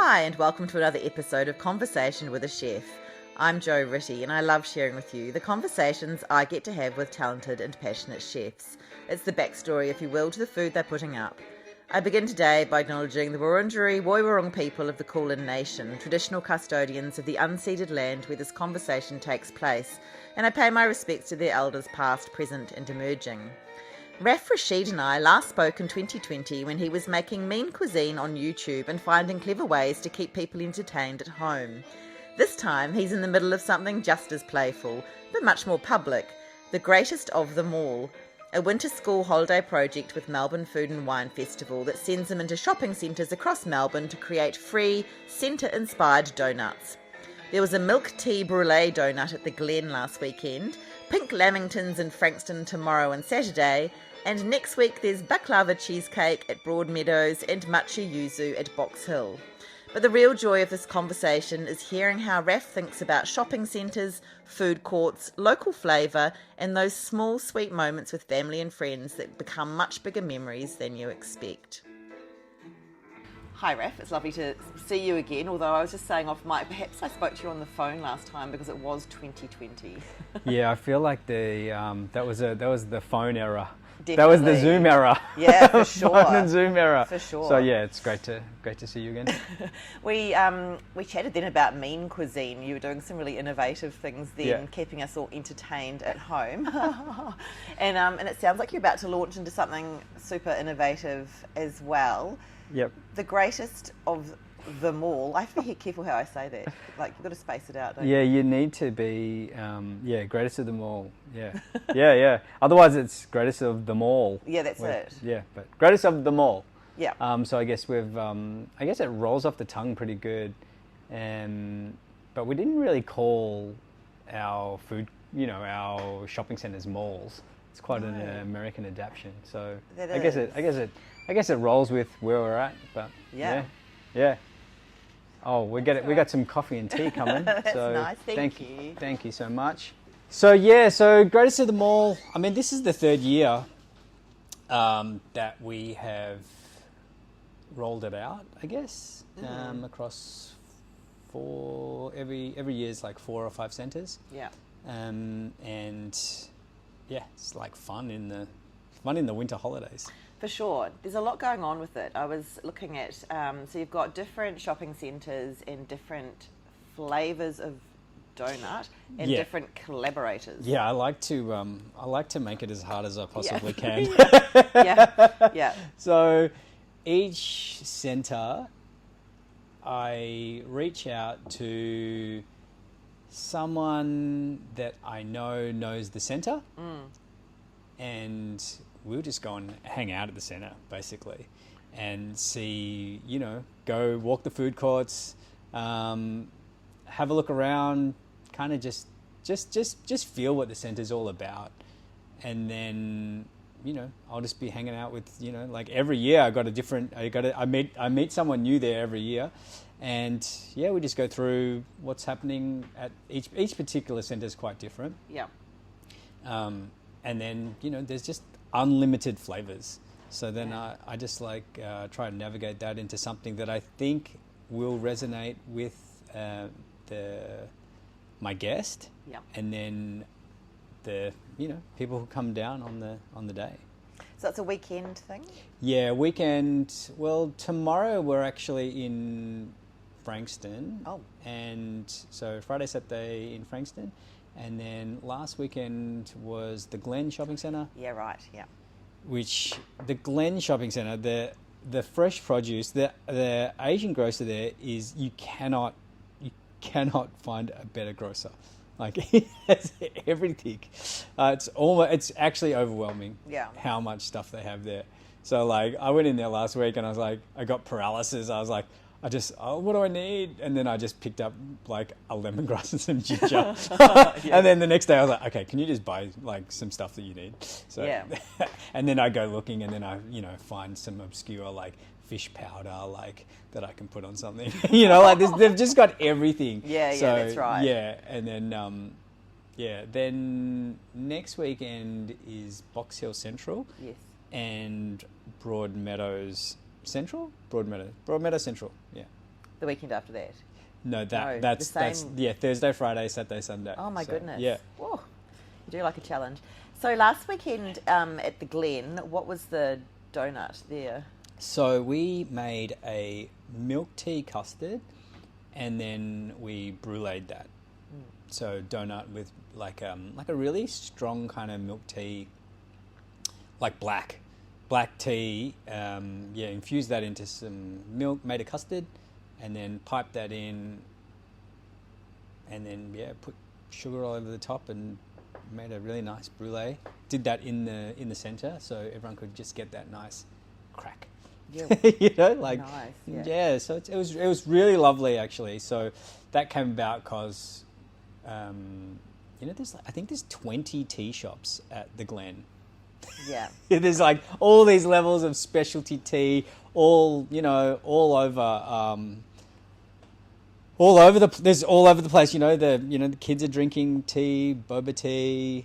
Hi, and welcome to another episode of Conversation with a Chef. I'm Jo Ritty, and I love sharing with you the conversations I get to have with talented and passionate chefs. It's the backstory, if you will, to the food they're putting up. I begin today by acknowledging the Wurundjeri Woiwurrung people of the Kulin Nation, traditional custodians of the unceded land where this conversation takes place, and I pay my respects to their elders past, present and emerging. Raph Rashid and I last spoke in 2020 when he was making Mean Cuisine on YouTube and finding clever ways to keep people entertained at home. This time he's in the middle of something just as playful, but much more public, the greatest of them all, a winter school holiday project with Melbourne Food and Wine Festival that sends him into shopping centres across Melbourne to create free, centre-inspired doughnuts. There was a milk tea brûlée doughnut at the Glen last weekend, pink lamingtons in Frankston tomorrow and Saturday, and next week there's baklava cheesecake at Broadmeadows and matcha yuzu at Box Hill. But the real joy of this conversation is hearing how Raph thinks about shopping centres, food courts, local flavour, and those small sweet moments with family and friends that become much bigger memories than you expect. Hi Raph, it's lovely to see you again, although I was just saying off mic, perhaps I spoke to you on the phone last time because it was 2020. Yeah, I feel like that was the phone era. Definitely. That was the Zoom era. Yeah, for sure. Phone and Zoom era. For sure. So yeah, it's great to see you again. We chatted then about Mean Cuisine. You were doing some really innovative things then, keeping us all entertained at home. and it sounds like you're about to launch into something super innovative as well. Yep. The greatest of them all. I have to be careful how I say that. Like, you've got to space it out, don't you? Yeah, you need to be, greatest of them all. Yeah. yeah. Otherwise it's greatest of them all. Yeah, that's it. Yeah, but greatest of them all. Yeah. So I guess I guess it rolls off the tongue pretty good. But we didn't really call our food, our shopping centres malls. It's quite an American adaptation. So I guess it rolls with where we're at, but yeah. Oh, we got some coffee and tea coming. That's so nice. Thank you. Thank you so much. So greatest of them all. I mean, this is the third year that we have rolled it out. I guess across every year is like 4 or 5 centres. Yeah. And yeah, it's like fun in the winter holidays. For sure. There's a lot going on with it. I was looking at, so you've got different shopping centres and different flavours of donut and different collaborators. Yeah, I like to make it as hard as I possibly can. Yeah. So each centre, I reach out to someone that I know knows the centre, and we'll just go and hang out at the centre, basically, and see, go walk the food courts, have a look around, kind of just feel what the centre's all about. And then, I'll just be hanging out with, like every year I meet someone new there every year. And yeah, we just go through what's happening at each particular centre is quite different. Yeah. And then, there's just unlimited flavours. So then I just try to navigate that into something that I think will resonate with my guest. Yeah. And then the people who come down on the day. So it's a weekend thing? Yeah, weekend. Well, tomorrow we're actually in Frankston. Oh. And so Friday, Saturday in Frankston. And then last weekend was the Glen shopping centre. Yeah, right, yeah. Which, the Glen shopping centre, the fresh produce, the Asian grocer there is, you cannot find a better grocer. Like, it has everything. It's actually overwhelming how much stuff they have there. So, like, I went in there last week and I was like, I got paralysis. I was like, what do I need? And then I just picked up like a lemongrass and some ginger. And then the next day I was like, okay, can you just buy like some stuff that you need? So, and then I go looking and then I, find some obscure like fish powder like that I can put on something. They've just got everything. Yeah, so, that's right. Yeah, and then then next weekend is Box Hill Central. Yes. And Broadmeadows Central? Broadmeadows Central, yeah. the weekend after that? No, No, that's the same- Thursday, Friday, Saturday, Sunday. Oh my So, goodness. Yeah. Whoa. You do like a challenge. So last weekend at the Glen, what was the donut there? So we made a milk tea custard, and then we brûléed that. So donut with like a really strong kind of milk tea, like black tea. Infused that into some milk, made a custard, and then piped that in, and then put sugar all over the top and made a really nice brûlée. Did that in the center, so everyone could just get that nice crack. Yeah. Nice. So it was really lovely actually. So that came about because I think there's 20 tea shops at the Glen. Yeah. There's like all these levels of specialty tea, all over the place. The kids are drinking tea, boba tea.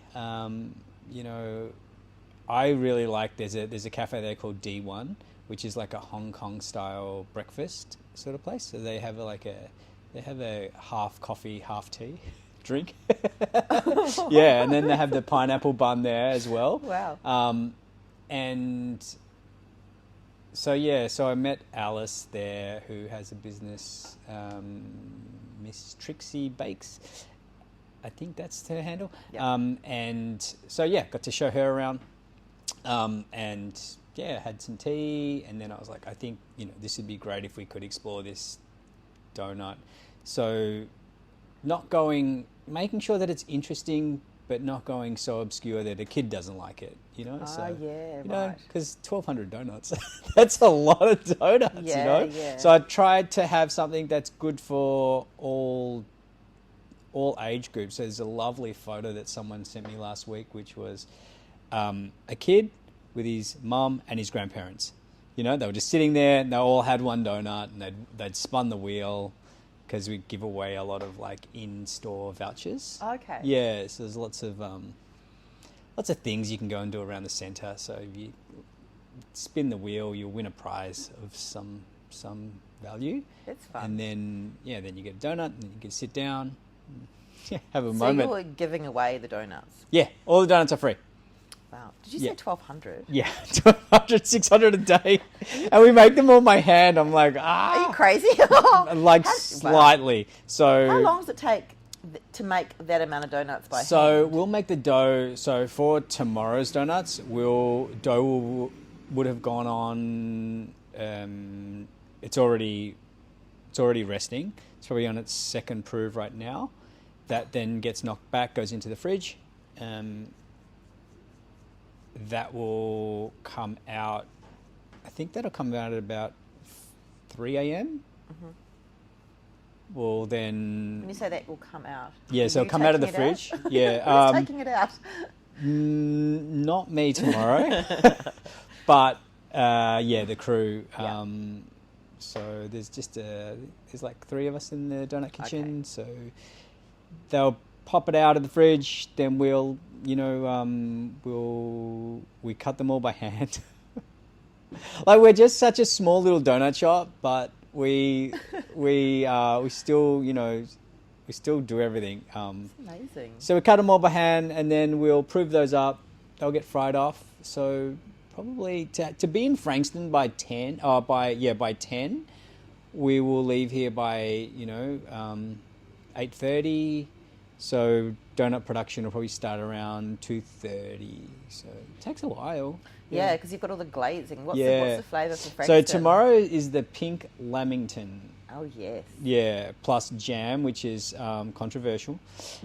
I really like. There's a cafe there called D1, which is like a Hong Kong style breakfast sort of place. So they have a half coffee, half tea drink. Yeah, and then they have the pineapple bun there as well. Wow. And so I met Alice there, who has a business, Miss Trixie Bakes. I think that's her handle. Yep. And so got to show her around, and had some tea, and then I was like, I think this would be great if we could explore this donut. So making sure that it's interesting, but not going so obscure that a kid doesn't like it, right. Because 1,200 donuts, that's a lot of donuts, Yeah. So I tried to have something that's good for all age groups. So there's a lovely photo that someone sent me last week, which was a kid with his mum and his grandparents. They were just sitting there, and they all had one donut, and they'd spun the wheel, because we give away a lot of like in-store vouchers. Okay. Yeah, so there's lots of things you can go and do around the centre. So if you spin the wheel, you'll win a prize of some value. That's fun. And then then you get a donut, and you can sit down, have a so moment. you're giving away the donuts? Yeah, all the donuts are free. Wow. Did you say 1,200? Yeah, 1,200, 600 a day. And we make them all by hand. I'm like, Are you crazy? Slightly. So how long does it take to make that amount of donuts by hand? So we'll make the dough. So for tomorrow's donuts, dough would have gone on. It's already resting. It's probably on its second proof right now. That then gets knocked back, goes into the fridge. That will come out. I think that'll come out at about 3 a.m. Mm-hmm. Well, then. When you say that will come out, yeah, so it'll come out of the fridge. Yeah, who's taking it out? Not me tomorrow, but the crew. So there's like 3 of us in the donut kitchen. Okay. So they'll pop it out of the fridge. Then we cut them all by hand. Like, we're just such a small little donut shop, but we still do everything. Amazing. So we cut them all by hand, and then we'll prove those up. They'll get fried off. So probably to be in Frankston by 10. By 10, we will leave here by 8:30. So donut production will probably start around 2:30. So it takes a while. Yeah, because you've got all the glazing. What's the flavour for Frankston? So tomorrow is the pink lamington. Oh, yes. Yeah, plus jam, which is controversial.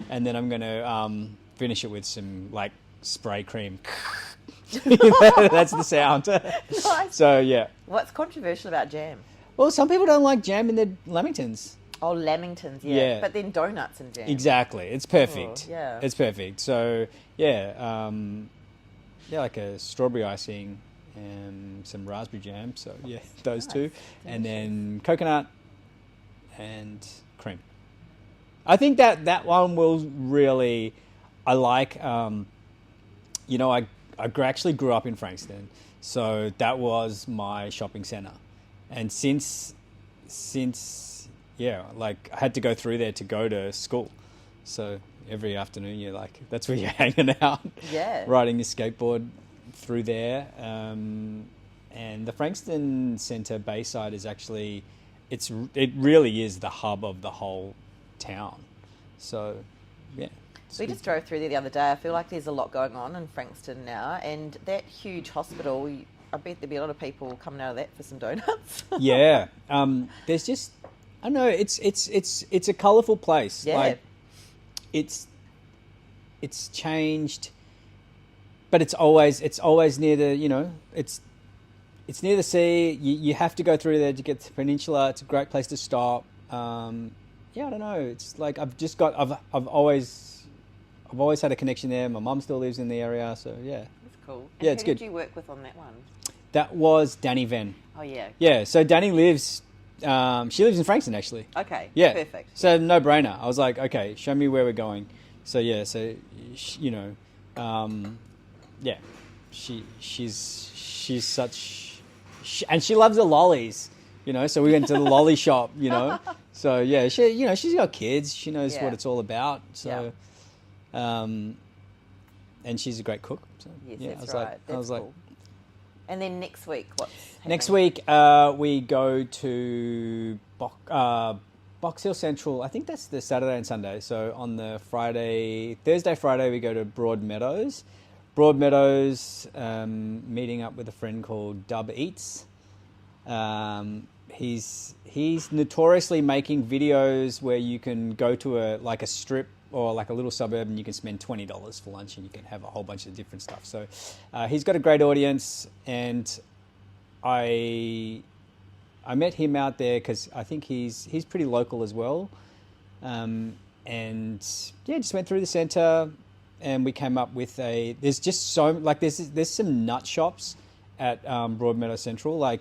And then I'm going to finish it with some, like, spray cream. That's the sound. Nice. So, yeah. What's controversial about jam? Well, some people don't like jam in their lamingtons. Oh, lamingtons, yeah. But then donuts and jam. Exactly. It's perfect. Oh, yeah. It's perfect. So, like a strawberry icing and some raspberry jam. So, those two. Delicious. And then coconut and cream. I think that one will really... I like... I actually grew up in Frankston. So that was my shopping centre. And since like I had to go through there to go to school. So every afternoon you're like, that's where you're hanging out. Yeah. Riding your skateboard through there. And the Frankston Centre Bayside is actually, it really is the hub of the whole town. So, yeah. We just drove through there the other day. I feel like there's a lot going on in Frankston now, and that huge hospital, I bet there'd be a lot of people coming out of that for some donuts. Yeah. There's just, I don't know, it's a colourful place. Yeah. Like, it's changed, but it's always near the, it's near the sea. You have to go through there to get to the peninsula. It's a great place to stop. I don't know. It's like I've always had a connection there. My mum still lives in the area, so yeah. That's cool. And yeah, it's good. Who did you work with on that one? That was Danny Venn. Oh yeah. Yeah, so Danny lives. She lives in Frankston actually. Okay. Yeah. Perfect. So no brainer. I was like, okay, show me where we're going. So yeah, she's such, and she loves the lollies. So we went to the lolly shop. So yeah, she's got kids. She knows what it's all about. So, and she's a great cook. So, Yes, yeah, that's right. That's cool. And then next week, what's happening? Next week we go to Box Hill Central. I think that's the Saturday and Sunday. So on the Thursday, Friday, we go to Broadmeadows. Broadmeadows, meeting up with a friend called Dub Eats. He's notoriously making videos where you can go to a strip or like a little suburb and you can spend $20 for lunch and you can have a whole bunch of different stuff. So he's got a great audience, and I met him out there because I think he's pretty local as well. And yeah, just went through the centre and we came up with there's just there's some nut shops at Broadmeadows Central, and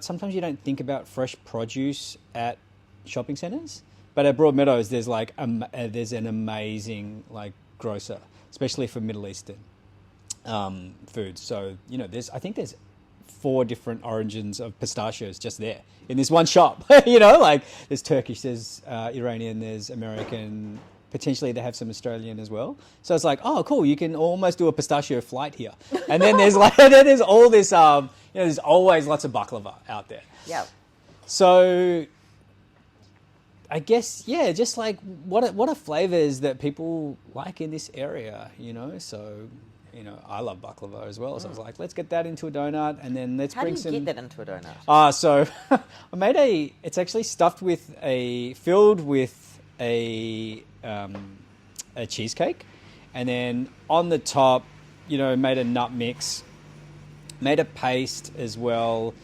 sometimes you don't think about fresh produce at shopping centres. But at Broadmeadows, there's an amazing grocer, especially for Middle Eastern foods. So I think there's 4 different origins of pistachios just there in this one shop. There's Turkish, there's Iranian, there's American. Potentially they have some Australian as well. So it's like, oh, cool, you can almost do a pistachio flight here. And then there's there's all this, there's always lots of baklava out there. Yeah. So I guess, yeah, just what are flavors that people like in this area, So, I love baklava as well. So I was like, let's get that into a donut, and then let's bring some. How do you get that into a donut? So I made it's actually filled with a cheesecake, and then on the top, made a nut mix, made a paste as well.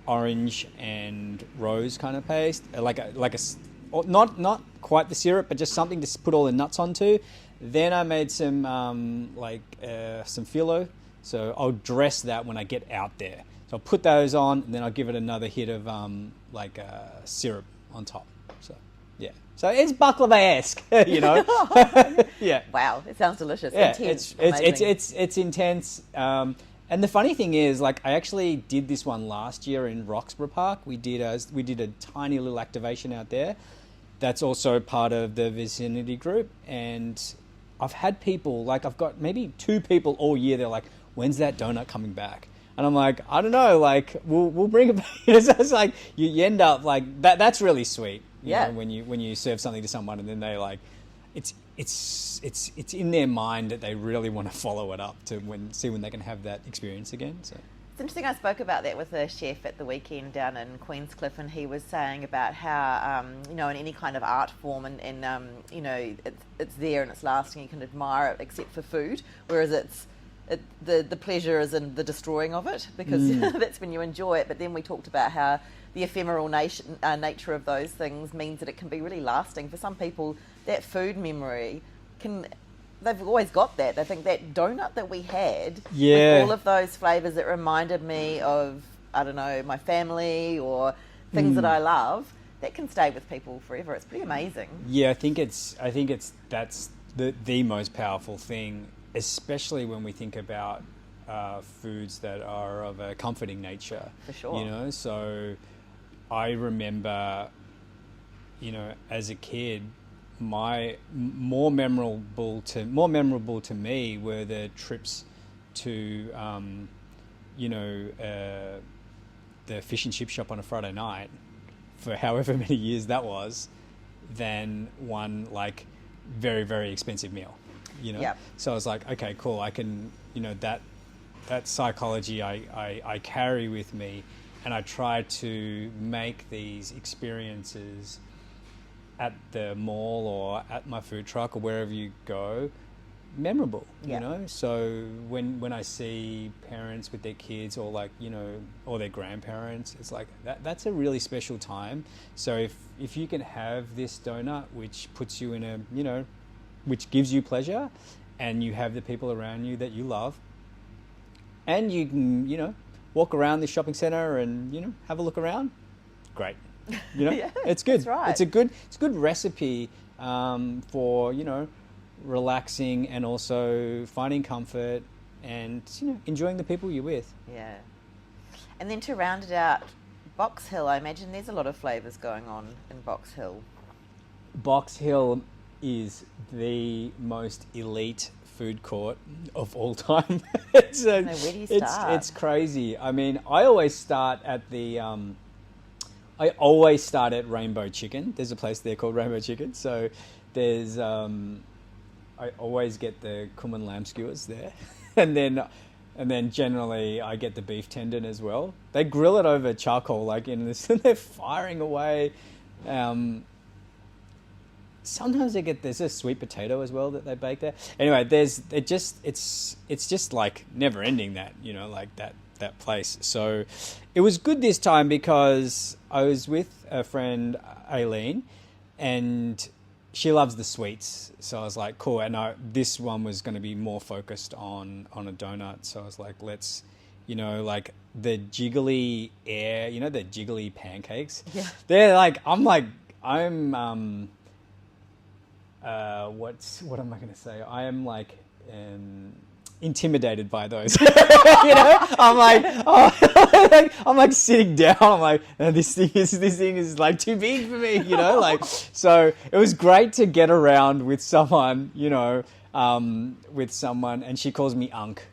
Orange and rose kind of paste, not quite the syrup, but just something to put all the nuts onto. Then I made some some phyllo, so I'll dress that when I get out there. So I'll put those on, and then I'll give it another hit of syrup on top. So yeah, so it's baklava-esque, Yeah. Wow, it sounds delicious. Yeah, Intense. it's intense. And the funny thing is, I actually did this one last year in Roxburgh Park. We did a tiny little activation out there. That's also part of the vicinity group. And I've had people, I've got maybe 2 people all year. They're like, "When's that donut coming back?" And I'm like, "I don't know. We'll bring it back." It's like you end up that. That's really sweet. You know, when you serve something to someone and then they it's in their mind that they really want to follow it up to see when they can have that experience again. So it's interesting. I spoke about that with a chef at the weekend down in Queenscliff, and he was saying about how in any kind of art form and it's there and it's lasting. You can admire it, except for food, whereas the pleasure is in the destroying of it, because that's when you enjoy it. But then we talked about how the ephemeral nature of those things means that it can be really lasting. For some people, that food memory they've always got that. They think that donut that we had with all of those flavours that reminded me of, I don't know, my family or things that I love, that can stay with people forever. It's pretty amazing. Yeah, I think that's the most powerful thing, especially when we think about foods that are of a comforting nature. For sure. So I remember, as a kid, more memorable to me were the trips to, the fish and chip shop on a Friday night for however many years that was, than one like very, very expensive meal, Yep. So I was like, okay, cool. I can, that psychology I carry with me, and I try to make these experiences at the mall or at my food truck or wherever you go memorable. So when I see parents with their kids, or like or their grandparents, it's like that's a really special time. So if you can have this donut which puts you in a which gives you pleasure, and you have the people around you that you love, and you can walk around the shopping center and have a look around, great. Yeah, it's good. That's right. It's a good recipe for relaxing and also finding comfort and enjoying the people you're with. Yeah. And then to round it out, Box Hill, I imagine there's a lot of flavours going on in Box Hill. Box Hill is the most elite food court of all time. Where do you start? It's crazy. I mean, I always start at I always start at Rainbow Chicken. There's a place there called Rainbow Chicken. So there's I always get the cumin lamb skewers there, and then generally I get the beef tendon as well. They grill it over charcoal, like in this, and they're firing away. Sometimes there's a sweet potato as well that they bake there. Anyway, it's just like never ending that, like that place. So it was good this time because I was with a friend, Aileen, and she loves the sweets. So I was like, cool. And this one was going to be more focused on a donut. So I was like, let's, like the jiggly the jiggly pancakes. Yeah. They're like, I'm what am I going to say? I am like intimidated by those. I'm like, I'm like sitting down. I'm like, this thing is like too big for me. So it was great to get around with someone, and she calls me Unk.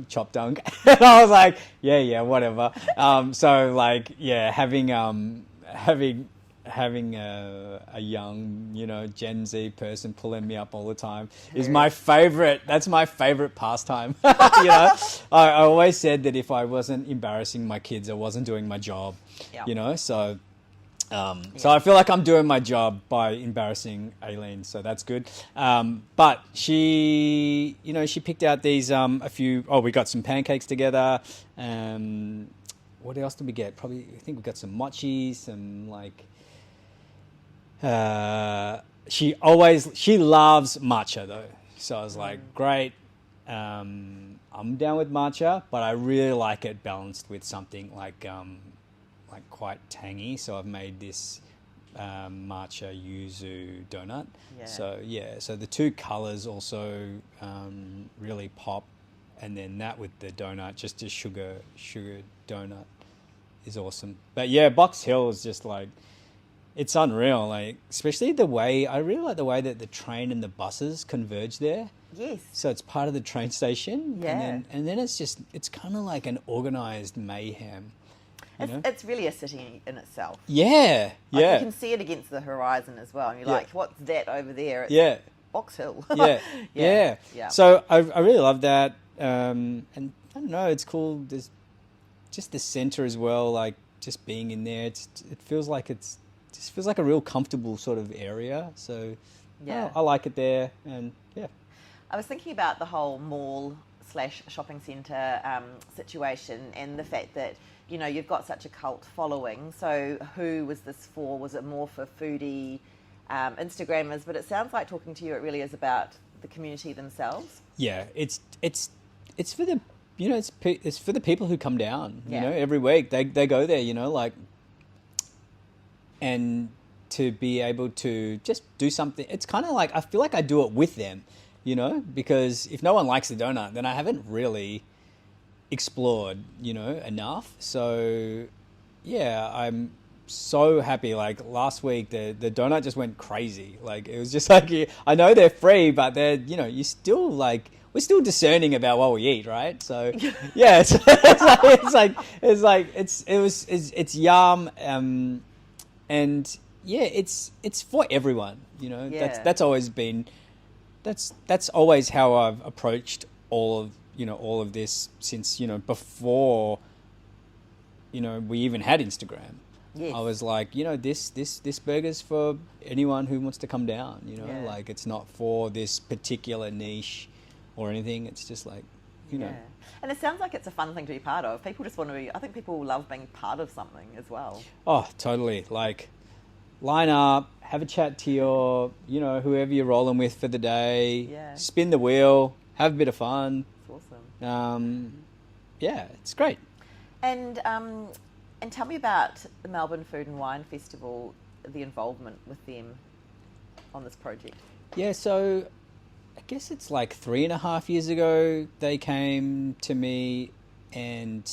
Chopped Unk. And I was like, yeah, whatever. So like, yeah, having a young, Gen Z person pulling me up all the time is my favorite. That's my favorite pastime. I always said that if I wasn't embarrassing my kids, I wasn't doing my job. Yeah. So I feel like I'm doing my job by embarrassing Aileen, so that's good. But she, she picked out these a few. Oh, we got some pancakes together. What else did we get? Probably, I think we got some mochis, some like. She loves matcha though, so I was like, great. I'm down with matcha, but I really like it balanced with something like quite tangy. So I've made this matcha yuzu donut. Yeah. So the two colors also really pop, and then that with the donut, just a sugar donut, is awesome. But yeah, Box Hill is just like. It's unreal, like especially I really like the way that the train and the buses converge there. Yes. So it's part of the train station. Yeah. And then it's kind of like an organised mayhem. It's really a city in itself. Yeah, yeah. You can see it against the horizon as well. And you're like, what's that over there? It's Box Hill. Yeah. So I really love that. And I don't know, it's cool. There's just the centre as well, like just being in there. It feels like just feels like a real comfortable sort of area. So I like it there. And yeah. I was thinking about the whole mall/shopping centre situation, and the fact that, you've got such a cult following. So who was this for? Was it more for foodie Instagrammers? But it sounds like, talking to you, it really is about the community themselves. Yeah, it's for the it's for the people who come down. Yeah. Every week they go there. And to be able to just do something, it's kind of like I feel like I do it with them, because if no one likes the donut, then I haven't really explored, enough. So yeah, I'm so happy. Like last week, the donut just went crazy. Like it was just like, I know they're free, but they're, you still like, we're still discerning about what we eat, right? So yeah, it's yum, and yeah, it's for everyone. Yeah. That's always been, that's always how I've approached all of this since before we even had Instagram. Yes. I was like, this burger's for anyone who wants to come down. Yeah. Like it's not for this particular niche or anything. It's just like, Yeah. And it sounds like it's a fun thing to be part of. People just want to be, I think people love being part of something as well. Oh, totally. Like, line up, have a chat to your, whoever you're rolling with for the day. Yeah. Spin the wheel, have a bit of fun. It's awesome. Yeah, it's great. And tell me about the Melbourne Food and Wine Festival, the involvement with them on this project. Yeah, so I guess it's like 3.5 years ago they came to me, and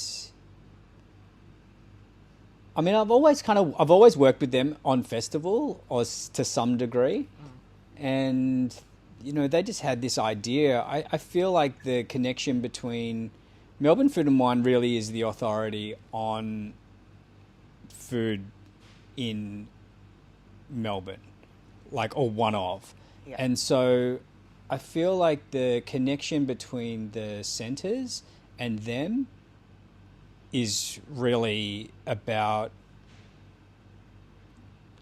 I mean I've always worked with them on festival or to some degree, and they just had this idea. I feel like the connection between Melbourne Food and Wine really is the authority on food in Melbourne, like, or one of. Yeah. And so I feel like the connection between the centres and them is really about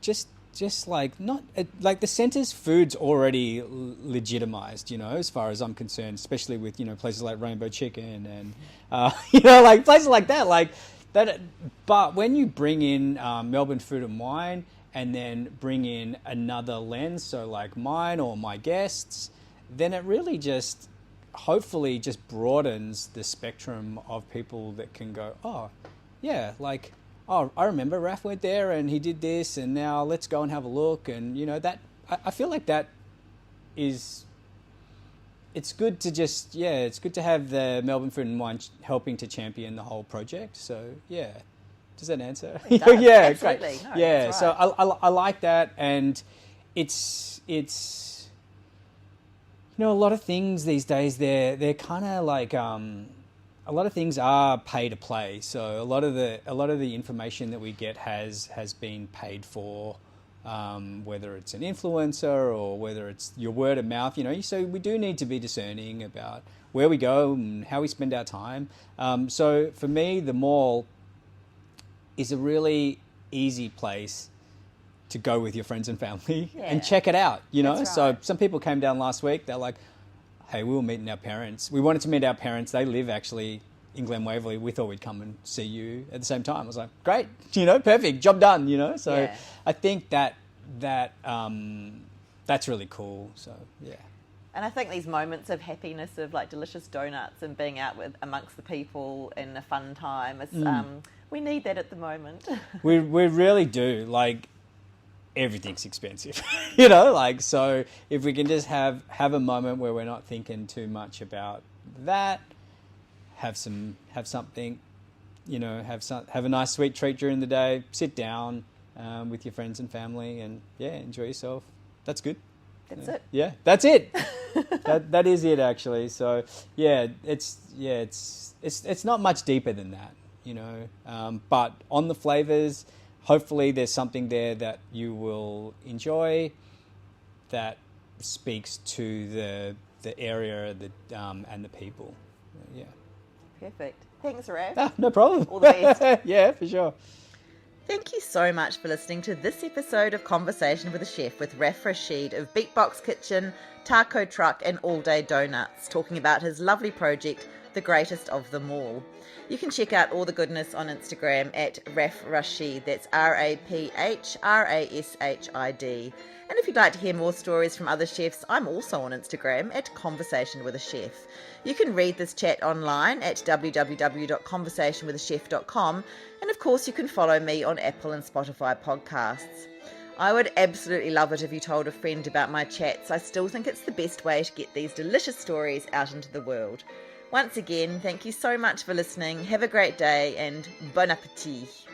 just like, not like the centre's food's already legitimized, as far as I'm concerned, especially with places like Rainbow Chicken and like places like that, like that. But when you bring in Melbourne Food and Wine and then bring in another lens, so like mine or my guests, then it really just hopefully just broadens the spectrum of people that can go, oh yeah, like, oh, I remember Raph went there and he did this, and now let's go and have a look. And that I feel like that is, it's good to just, it's good to have the Melbourne Food and Wine helping to champion the whole project. So yeah, does that answer? It does, yeah, absolutely. great. No, Yeah, that's so right. I like that, and it's a lot of things these days they're kind of like a lot of things are pay to play. So a lot of the information that we get has been paid for, whether it's an influencer or whether it's your word of mouth. So we do need to be discerning about where we go and how we spend our time. So for me, the mall is a really easy place to go with your friends and family and check it out. That's So right. some people came down last week. They're like, hey, we were meeting our parents. We wanted to meet our parents. They live actually in Glen Waverley. We thought we'd come and see you at the same time. I was like, great, perfect, job done, So Yeah. I think that that's really cool. So yeah. And I think these moments of happiness, of like delicious donuts and being out with amongst the people in a fun time, it's, we need that at the moment. We really do. Like, everything's expensive, like, so if we can just have a moment where we're not thinking too much about that, have something, have a nice sweet treat during the day, sit down with your friends and family, and enjoy yourself. That's good. That's it. Yeah, that's it. that is it, actually. So it's not much deeper than that, but on the flavors, hopefully there's something there that you will enjoy that speaks to the area and the people. Yeah. Perfect. Thanks, Raph. Ah, no problem. All the best. Yeah, for sure. Thank you so much for listening to this episode of Conversation with a Chef with Raph Rashid of Beatbox Kitchen, Taco Truck and All Day Donuts, talking about his lovely project, The Greatest of Them All. You can check out all the goodness on Instagram at Raph Rashid, that's RAPHRASHID. And if you'd like to hear more stories from other chefs, I'm also on Instagram at Conversation with a Chef. You can read this chat online at www.conversationwithachef.com, and of course you can follow me on Apple and Spotify podcasts. I would absolutely love it if you told a friend about my chats. I still think it's the best way to get these delicious stories out into the world. Once again, thank you so much for listening. Have a great day and bon appétit.